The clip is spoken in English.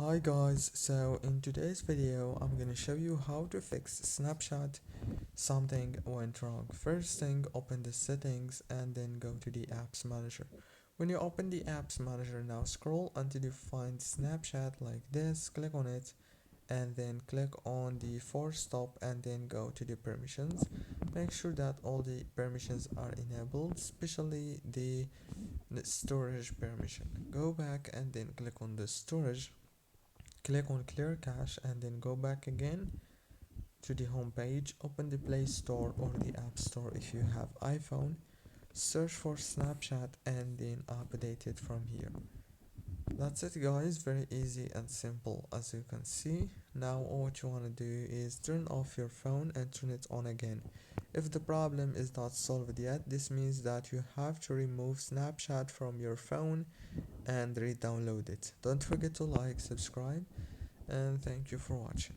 Hi guys, so in today's video I'm gonna show you how to fix Snapchat. Something went wrong. First thing, open the settings and then go to the apps manager. When you open the apps manager, now scroll until you find Snapchat like this, click on it and then click on the force stop and then go to the permissions. Make sure that all the permissions are enabled, especially the storage permission. Go back and then click on the storage. Click on clear cache and then go back again to the home page. Open the Play Store or the App Store if you have iPhone. Search for Snapchat and then update it from here. That's it guys, very easy and simple as you can see. Now what you want to do is turn off your phone and turn it on again. If the problem is not solved yet, this means that you have to remove Snapchat from your phone and re-download it. Don't forget to like, subscribe, and thank you for watching.